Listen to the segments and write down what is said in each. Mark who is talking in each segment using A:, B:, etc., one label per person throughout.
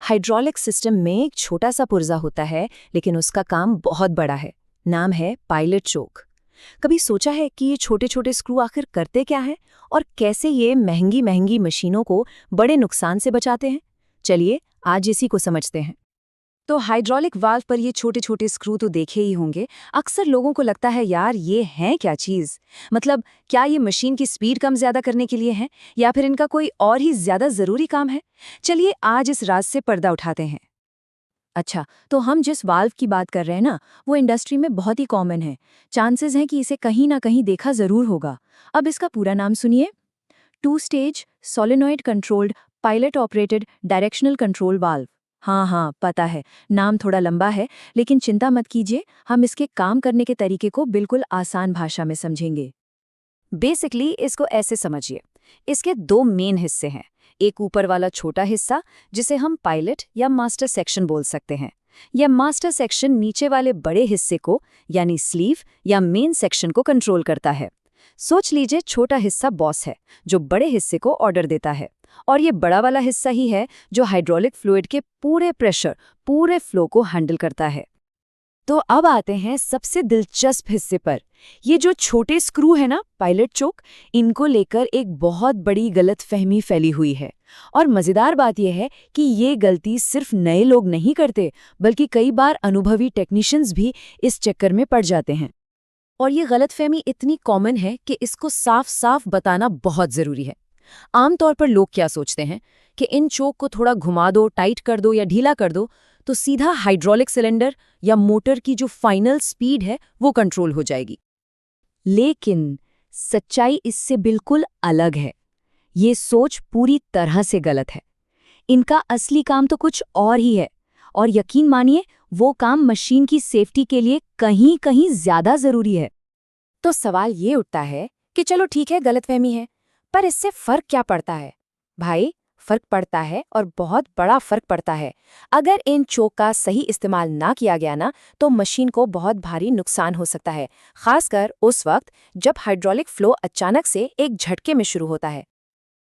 A: Hydraulic system में एक छोटा सा पुर्जा होता है, लेकिन उसका काम बहुत बड़ा है। नाम है पायलट चोक। कभी सोचा है कि ये छोटे छोटे स्क्रू आखिर करते क्या हैं और कैसे ये महंगी महंगी मशीनों को बड़े नुकसान से बचाते हैं? चलिए आज इसी को समझते हैं। तो हाइड्रोलिक वाल्व पर ये छोटे छोटे स्क्रू तो देखे ही होंगे। अक्सर लोगों को लगता है यार ये है क्या चीज़, मतलब क्या ये मशीन की स्पीड कम ज्यादा करने के लिए है या फिर इनका कोई और ही ज्यादा ज़रूरी काम है? चलिए आज इस राज से पर्दा उठाते हैं। अच्छा, तो हम जिस वाल्व की बात कर रहे हैं ना, वो इंडस्ट्री में बहुत ही कॉमन है। चांसेस हैं कि इसे कहीं ना कहीं देखा ज़रूर होगा। अब इसका पूरा नाम सुनिए। Two stage solenoid controlled pilot operated directional control valve. हाँ हाँ, पता है नाम थोड़ा लंबा है, लेकिन चिंता मत कीजिए, हम इसके काम करने के तरीके को बिल्कुल आसान भाषा में समझेंगे। बेसिकली इसको ऐसे समझिए, इसके दो मेन हिस्से हैं। एक ऊपर वाला छोटा हिस्सा जिसे हम पायलट या मास्टर सेक्शन बोल सकते हैं। यह मास्टर सेक्शन नीचे वाले बड़े हिस्से को यानी स्लीव या मेन सेक्शन को कंट्रोल करता है। सोच लीजिए छोटा हिस्सा बॉस है जो बड़े हिस्से को ऑर्डर देता है, और ये बड़ा वाला हिस्सा ही है जो हाइड्रोलिक फ्लूइड के पूरे प्रेशर, पूरे फ्लो को हैंडल करता है। तो अब आते हैं सबसे दिलचस्प हिस्से पर। ये जो छोटे स्क्रू है ना, पायलट चोक, इनको लेकर एक बहुत बड़ी गलतफहमी फैली हुई है। और मज़ेदार बात यह है कि ये गलती सिर्फ नए लोग नहीं करते, बल्कि कई बार अनुभवी टेक्नीशियंस भी इस चक्कर में पड़ जाते हैं। और ये गलतफहमी इतनी कॉमन है कि इसको साफ साफ बताना बहुत ज़रूरी है। आमतौर पर लोग क्या सोचते हैं कि इन चोक को थोड़ा घुमा दो, टाइट कर दो या ढीला कर दो तो सीधा हाइड्रोलिक सिलेंडर या मोटर की जो फाइनल स्पीड है वो कंट्रोल हो जाएगी। लेकिन सच्चाई इससे बिल्कुल अलग है। ये सोच पूरी तरह से गलत है। इनका असली काम तो कुछ और ही है, और यकीन मानिए वो काम मशीन की सेफ्टी के लिए कहीं कहीं ज्यादा जरूरी है। तो सवाल ये उठता है कि चलो ठीक है, गलतफहमी है, पर इससे फर्क क्या पड़ता है? भाई, फर्क पड़ता है और बहुत बड़ा फर्क पड़ता है। अगर इन चोक का सही इस्तेमाल ना किया गया ना, तो मशीन को बहुत भारी नुकसान हो सकता है, खासकर उस वक्त जब हाइड्रोलिक फ्लो अचानक से एक झटके में शुरू होता है।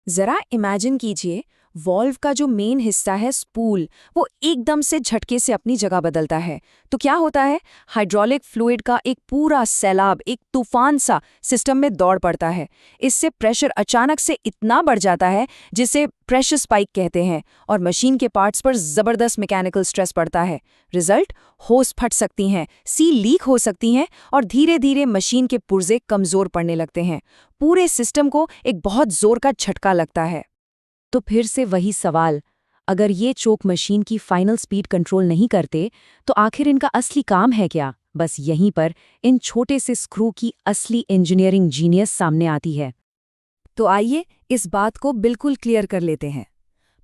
A: जरा इमेजिन कीजिए, वॉल्व का जो मेन हिस्सा है स्पूल, वो एकदम से झटके से अपनी जगह बदलता है। तो क्या होता है? हाइड्रोलिक फ्लूइड का एक पूरा सैलाब, एक तूफान सा सिस्टम में दौड़ पड़ता है। इससे प्रेशर अचानक से इतना बढ़ जाता है जिसे प्रेशर स्पाइक कहते हैं, और मशीन के पार्ट्स पर जबरदस्त मैकेनिकल स्ट्रेस पड़ता है। रिजल्ट, होस फट सकती हैं, सी लीक हो सकती हैं, और धीरे धीरे मशीन के पुर्जे कमजोर पड़ने लगते हैं। पूरे सिस्टम को एक बहुत जोर का झटका लगता है। तो फिर से वही सवाल, अगर ये चोक मशीन की फाइनल स्पीड कंट्रोल नहीं करते, तो आखिर इनका असली काम है क्या? बस यहीं पर इन छोटे से स्क्रू की असली इंजीनियरिंग जीनियस सामने आती है। तो आइए इस बात को बिल्कुल क्लियर कर लेते हैं।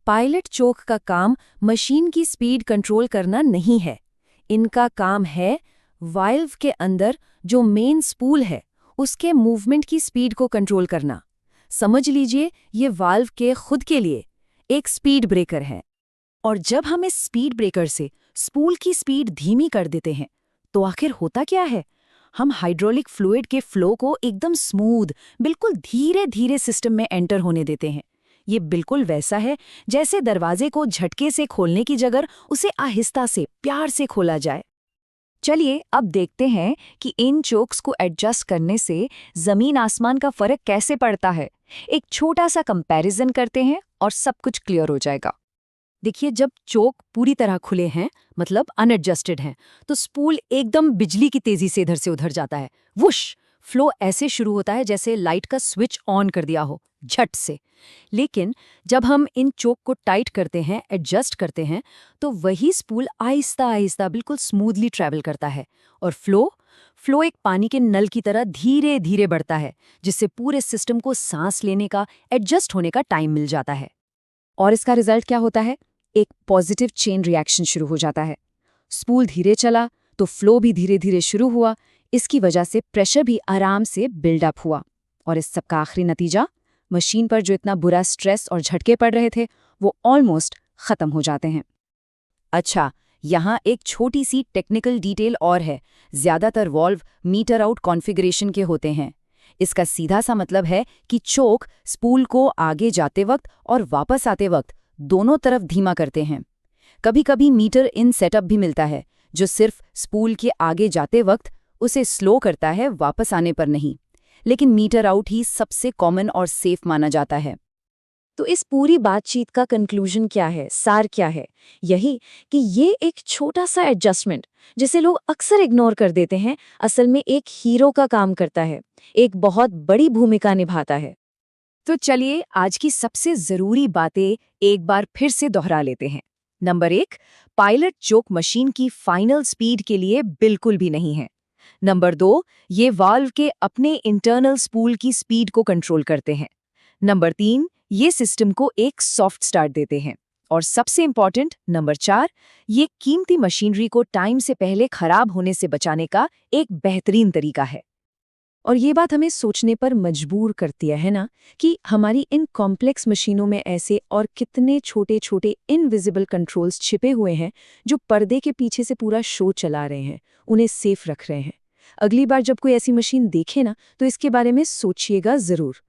A: पायलट चोक का काम मशीन की स्पीड कंट्रोल करना नहीं है। इनका काम है वाल्व के अंदर जो मेन स्पूल है, उसके मूवमेंट की स्पीड को कंट्रोल करना। समझ लीजिए ये वाल्व के खुद के लिए एक स्पीड ब्रेकर है। और जब हम इस स्पीड ब्रेकर से स्पूल की स्पीड धीमी कर देते हैं, तो आखिर होता क्या है? हम हाइड्रोलिक फ्लूइड के फ्लो को एकदम स्मूथ, बिल्कुल धीरे धीरे सिस्टम में एंटर होने देते हैं। ये बिल्कुल वैसा है जैसे दरवाजे को झटके से खोलने की जगह उसे आहिस्ता से प्यार से खोला जाए। चलिए अब देखते हैं कि इन चोक्स को एडजस्ट करने से जमीन आसमान का फर्क कैसे पड़ता है। एक छोटा सा कंपैरिजन करते हैं और सब कुछ क्लियर हो जाएगा। देखिए, जब चोक पूरी तरह खुले हैं, मतलब अनएडजस्टेड हैं, तो स्पूल एकदम बिजली की तेजी से इधर से उधर जाता है। वुश! फ्लो ऐसे शुरू होता है जैसे लाइट का स्विच ऑन कर दिया हो, झट से। लेकिन जब हम इन चोक को टाइट करते हैं, एडजस्ट करते हैं, तो वही स्पूल आहिस्ता आहिस्ता बिल्कुल स्मूथली ट्रैवल करता है, और फ्लो एक पानी के नल की तरह धीरे धीरे बढ़ता है, जिससे पूरे सिस्टम को सांस लेने का, एडजस्ट होने का टाइम मिल जाता है। और इसका रिजल्ट क्या होता है? एक पॉजिटिव चेन रिएक्शन शुरू हो जाता है। स्पूल धीरे चला तो फ्लो भी धीरे धीरे शुरू हुआ। इसकी वजह से प्रेशर भी आराम से बिल्डअप हुआ, और इस सब का आखिरी नतीजा, मशीन पर जो इतना बुरा स्ट्रेस और झटके पड़ रहे थे, वो ऑलमोस्ट खत्म हो जाते हैं। अच्छा, यहाँ एक छोटी सी टेक्निकल डिटेल और है। ज्यादातर वॉल्व मीटर आउट कॉन्फ़िगरेशन के होते हैं। इसका सीधा सा मतलब है कि चोक स्पूल को आगे जाते वक्त और वापस आते वक्त दोनों तरफ धीमा करते हैं।
B: कभी कभी मीटर इन सेटअप भी मिलता है जो सिर्फ स्पूल के आगे जाते वक्त उसे स्लो करता है, वापस आने पर नहीं। लेकिन मीटर आउट ही सबसे कॉमन और सेफ माना जाता है।
A: तो इस पूरी बातचीत का कंक्लूजन क्या है, सार क्या है? यही कि ये एक छोटा सा एडजस्टमेंट जिसे लोग अक्सर इग्नोर कर देते हैं, असल में एक हीरो का काम करता है, एक बहुत बड़ी भूमिका निभाता है। तो चलिए आज की सबसे जरूरी बातें एक बार फिर से दोहरा लेते हैं। नंबर 1, पायलट चोक मशीन की फाइनल स्पीड के लिए बिल्कुल भी नहीं है। नंबर 2, ये वाल्व के अपने इंटरनल स्पूल की स्पीड को कंट्रोल करते हैं। नंबर 3, ये सिस्टम को एक सॉफ्ट स्टार्ट देते हैं। और सबसे इंपॉर्टेंट नंबर 4, ये कीमती मशीनरी को टाइम से पहले खराब होने से बचाने का एक बेहतरीन तरीका है। और ये बात हमें सोचने पर मजबूर करती है ना, कि हमारी इन कॉम्प्लेक्स मशीनों में ऐसे और कितने छोटे छोटे इनविजिबल कंट्रोल्स छिपे हुए हैं जो पर्दे के पीछे से पूरा शो चला रहे हैं, उन्हें सेफ रख रहे हैं। अगली बार जब कोई ऐसी मशीन देखे ना, तो इसके बारे में सोचिएगा जरूर।